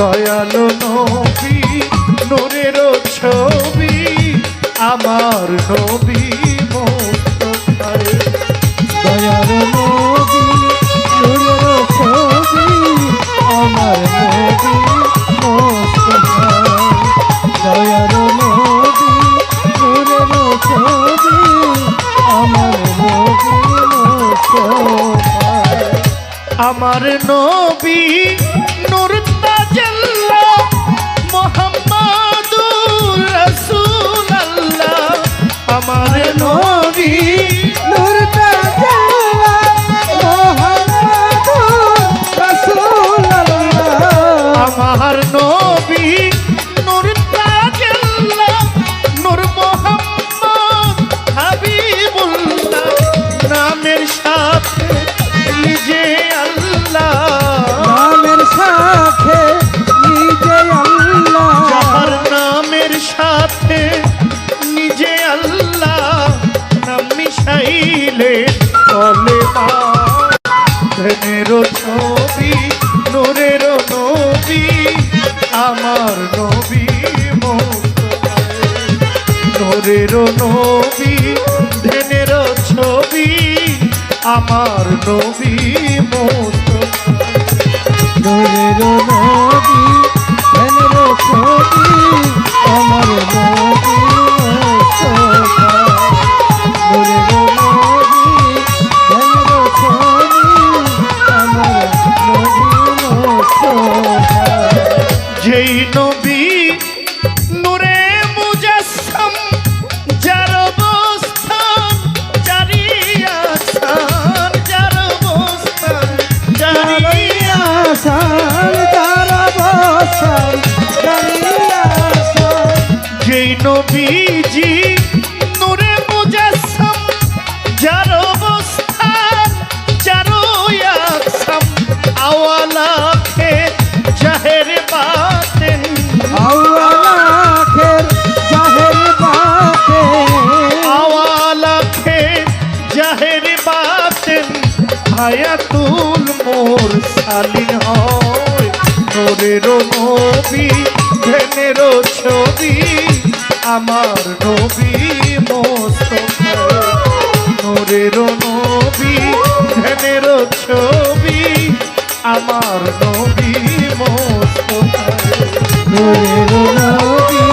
দয়ালু নবী নূরের ছবি আমার নবী মুস্তাফা দয়ার নবী নূরের ছবি আমার নবী মুস্তাফা দয়ার নবী নূরের ছবি আমার নবী মুস্তাফা আমার নবী নূর তাজাল্লা মুহাম্মাদুর রাসূলুল্লাহ আমার নবী নূর তাজাল্লা মুহাম্মাদুর রাসূলুল্লাহ আমার নবী নূর তাজাল্লা নূর মুহাম্মদ হাবিবুল্লাহ নামের সাথে নিজে আল্লাহ নামের সাথে নিজে আল্লাহ যাহার নামের সাথে নিজে আল্লাহ নাম মিশাইলে কলেমা ধনের ছবি নূরের নবী আমার নবী মুস্তাফা নূরের নবী ধনের ছবি আমার নবী মুস্তাফা নূরের নবী ধনের ছবি আমার নবী মুস্তাফা নূরের নবী ধনের ছবি আমার নবী মুস্তাফা যেই নবী নূরে মুজাসসাম যার অবস্থান জারি আসান যার অবস্থান জারি আসান তারা বসান দাঁড়িয়ে আসান যেই নবীজি নূরে মুজাসসাম যার অবস্থান যার আকসাম আওয়ালাখে জাহের বাতেন আওয়ালাখের জাহের বাতে আওয়ালাখে জাহের বাতেন হায়াতুল মোর সালিন হয় নূরের নবী ধনের ছবি আমার নবী মুস্তাফা নূরের নবী ধনের ছবি আমার নবী মুস্তাফা নূরের নবী